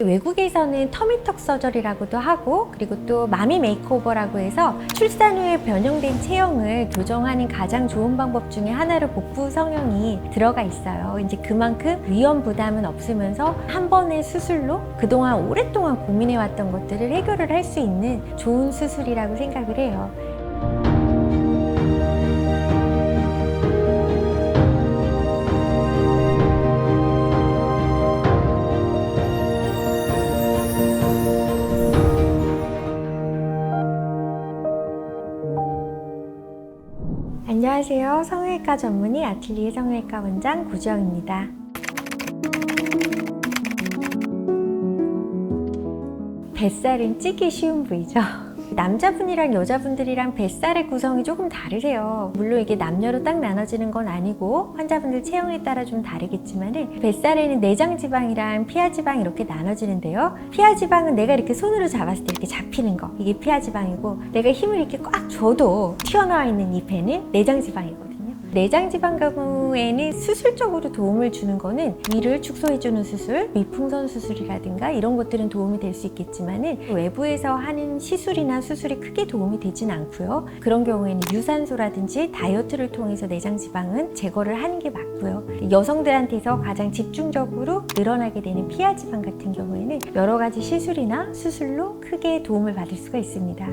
외국에서는 터미턱 서저리라고도 하고, 그리고 또 마미 메이크오버라고 해서 출산 후에 변형된 체형을 교정하는 가장 좋은 방법 중에 하나로 복부 성형이 들어가 있어요. 이제 그만큼 위험 부담은 없으면서 한 번의 수술로 그동안 오랫동안 고민해왔던 것들을 해결을 할 수 있는 좋은 수술이라고 생각을 해요. 안녕하세요. 성형외과 전문의 아틀리에 성형외과 원장 구지영입니다. 뱃살은 찌기 쉬운 부위죠. 남자분이랑 여자분들이랑 뱃살의 구성이 조금 다르세요. 물론 이게 남녀로 딱 나눠지는 건 아니고 환자분들 체형에 따라 좀 다르겠지만 뱃살에는 내장지방이랑 피하지방 이렇게 나눠지는데요. 피하지방은 내가 이렇게 손으로 잡았을 때 이렇게 잡히는 거, 이게 피하지방이고, 내가 힘을 이렇게 꽉 줘도 튀어나와 있는 이 배는 내장지방이거든요. 내장지방 경우에는 수술적으로 도움을 주는 거는 위를 축소해주는 수술, 위풍선 수술이라든가 이런 것들은 도움이 될 수 있겠지만 외부에서 하는 시술이나 수술이 크게 도움이 되진 않고요. 그런 경우에는 유산소라든지 다이어트를 통해서 내장지방은 제거를 하는 게 맞고요. 여성들한테서 가장 집중적으로 늘어나게 되는 피하지방 같은 경우에는 여러 가지 시술이나 수술로 크게 도움을 받을 수가 있습니다.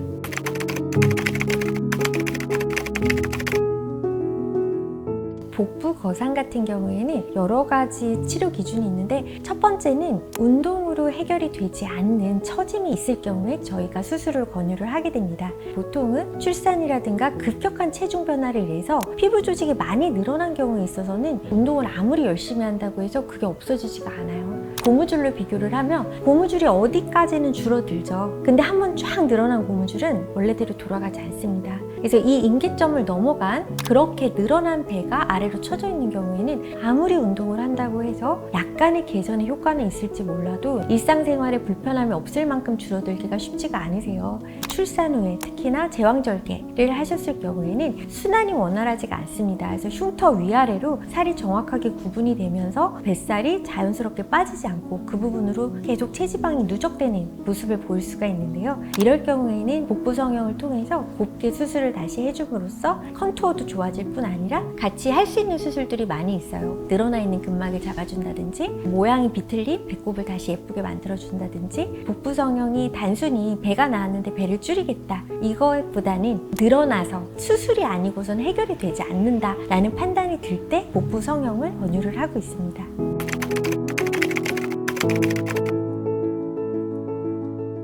복부 거상 같은 경우에는 여러 가지 치료 기준이 있는데, 첫 번째는 운동으로 해결이 되지 않는 처짐이 있을 경우에 저희가 수술을 권유를 하게 됩니다. 보통은 출산이라든가 급격한 체중 변화를 인해서 피부 조직이 많이 늘어난 경우에 있어서는 운동을 아무리 열심히 한다고 해서 그게 없어지지가 않아요. 고무줄로 비교를 하면 고무줄이 어디까지는 줄어들죠. 근데 한번 쫙 늘어난 고무줄은 원래대로 돌아가지 않습니다. 그래서 이 임계점을 넘어간 그렇게 늘어난 배가 아래로 쳐져 있는 경우에는 아무리 운동을 한다고 해서 약간의 개선의 효과는 있을지 몰라도 일상생활에 불편함이 없을 만큼 줄어들기가 쉽지가 않으세요. 출산 후에 특히나 제왕절개를 하셨을 경우에는 순환이 원활하지가 않습니다. 그래서 흉터 위아래로 살이 정확하게 구분이 되면서 뱃살이 자연스럽게 빠지지 않고 그 부분으로 계속 체지방이 누적되는 모습을 보일 수가 있는데요. 이럴 경우에는 복부 성형을 통해서 곱게 수술을 다시 해줌으로써 컨투어도 좋아질 뿐 아니라 같이 할 수 있는 수술들이 많이 있어요. 늘어나 있는 근막을 잡아준다든지, 모양이 비틀린 배꼽을 다시 예쁘게 만들어준다든지, 복부 성형이 단순히 배가 나왔는데 배를 줄이겠다, 이것보다는 늘어나서 수술이 아니고선 해결이 되지 않는다 라는 판단이 들 때 복부 성형을 권유를 하고 있습니다.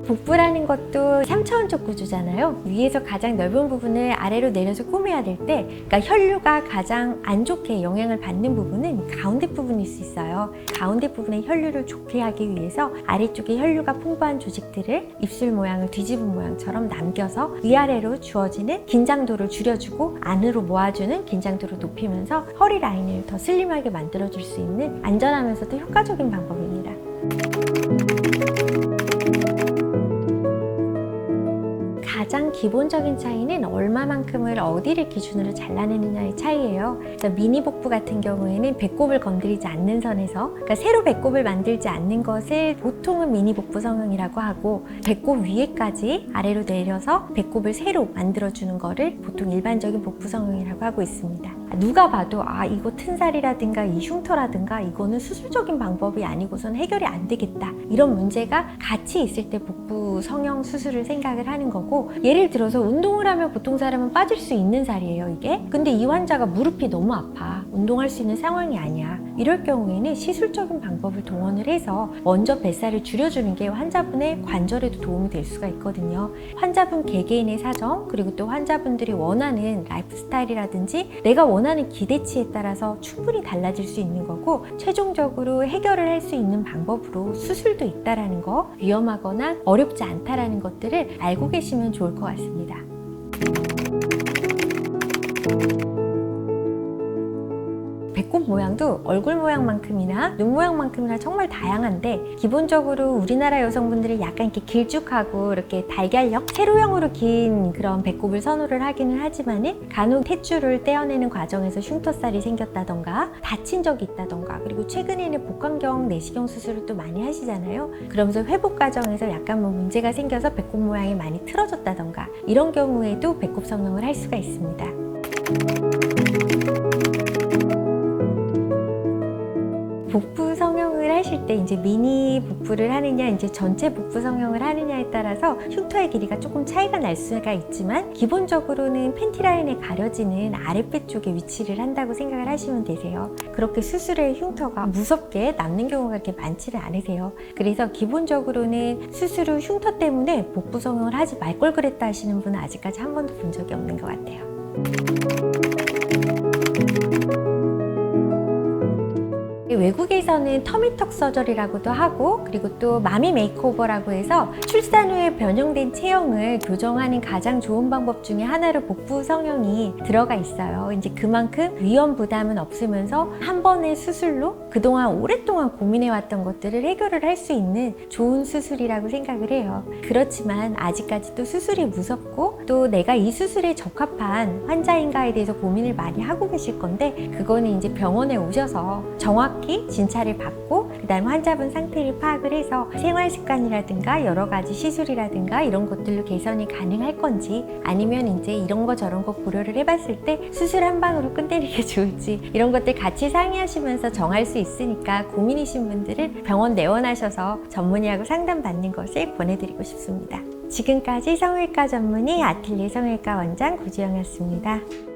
복부라는 것도 3차원적 구조잖아요. 위에서 가장 넓은 부분을 아래로 내려서 꾸며야 될 때, 그러니까 혈류가 가장 안 좋게 영향을 받는 부분은 가운데 부분일 수 있어요. 가운데 부분의 혈류를 좋게 하기 위해서 아래쪽에 혈류가 풍부한 조직들을 입술 모양을 뒤집은 모양처럼 남겨서 위아래로 주어지는 긴장도를 줄여주고 안으로 모아주는 긴장도를 높이면서 허리 라인을 더 슬림하게 만들어줄 수 있는 안전하면서도 효과적인 방법입니다. 가장 기본적인 차이는 얼마만큼을 어디를 기준으로 잘라내느냐의 차이예요. 그래서 미니 복부 같은 경우에는 배꼽을 건드리지 않는 선에서, 그러니까 새로 배꼽을 만들지 않는 것을 보통은 미니 복부 성형이라고 하고, 배꼽 위에까지 아래로 내려서 배꼽을 새로 만들어주는 거를 보통 일반적인 복부 성형이라고 하고 있습니다. 누가 봐도 이거 튼살이라든가 이 흉터라든가 이거는 수술적인 방법이 아니고선 해결이 안 되겠다, 이런 문제가 같이 있을 때 복부 성형 수술을 생각을 하는 거고, 예를 들어서 운동을 하면 보통 사람은 빠질 수 있는 살이에요, 이게. 근데 이 환자가 무릎이 너무 아파, 운동할 수 있는 상황이 아니야. 이럴 경우에는 시술적인 방법을 동원을 해서 먼저 뱃살을 줄여주는 게 환자분의 관절에도 도움이 될 수가 있거든요. 환자분 개개인의 사정, 그리고 또 환자분들이 원하는 라이프 스타일이라든지 내가 원하는 기대치에 따라서 충분히 달라질 수 있는 거고, 최종적으로 해결을 할 수 있는 방법으로 수술도 있다라는 거, 위험하거나 어렵지 않다라는 것들을 알고 계시면 좋을 것 같습니다. 배꼽 모양도 얼굴 모양만큼이나 눈 모양만큼이나 정말 다양한데 기본적으로 우리나라 여성분들이 약간 이렇게 길쭉하고 이렇게 달걀형, 세로형으로 긴 그런 배꼽을 선호를 하기는 하지만은 간혹 탯줄을 떼어내는 과정에서 흉터살이 생겼다던가 다친 적이 있다던가 그리고 최근에는 복강경, 내시경 수술을 또 많이 하시잖아요. 그러면서 회복 과정에서 약간 뭐 문제가 생겨서 배꼽 모양이 많이 틀어졌다던가 이런 경우에도 배꼽 성형을 할 수가 있습니다. 복부 성형을 하실 때 이제 미니 복부를 하느냐 이제 전체 복부 성형을 하느냐에 따라서 흉터의 길이가 조금 차이가 날 수가 있지만 기본적으로는 팬티 라인에 가려지는 아랫배 쪽에 위치를 한다고 생각을 하시면 되세요. 그렇게 수술의 흉터가 무섭게 남는 경우가 그렇게 많지는 않으세요. 그래서 기본적으로는 수술 후 흉터 때문에 복부 성형을 하지 말 걸 그랬다 하시는 분은 아직까지 한 번도 본 적이 없는 것 같아요. 외국에서는 터미턱 서저리라고도 하고 그리고 또 마미 메이크오버라고 해서 출산 후에 변형된 체형을 교정하는 가장 좋은 방법 중에 하나로 복부 성형이 들어가 있어요. 이제 그만큼 위험 부담은 없으면서 한 번의 수술로 그동안 오랫동안 고민해왔던 것들을 해결을 할 수 있는 좋은 수술이라고 생각을 해요. 그렇지만 아직까지도 수술이 무섭고 또 내가 이 수술에 적합한 환자인가에 대해서 고민을 많이 하고 계실 건데 그거는 이제 병원에 오셔서 정확히 진찰을 받고 그다음 환자분 상태를 파악을 해서 생활 습관이라든가 여러 가지 시술이라든가 이런 것들로 개선이 가능할 건지 아니면 이제 이런 거 저런 거 고려를 해봤을 때 수술 한 방으로 끝내는 게 좋을지 이런 것들 같이 상의하시면서 정할 수 있으니까 고민이신 분들은 병원 내원하셔서 전문의하고 상담받는 것을 권해드리고 싶습니다. 지금까지 성형외과 전문의 아틀리에 성형외과 원장 고주영이었습니다.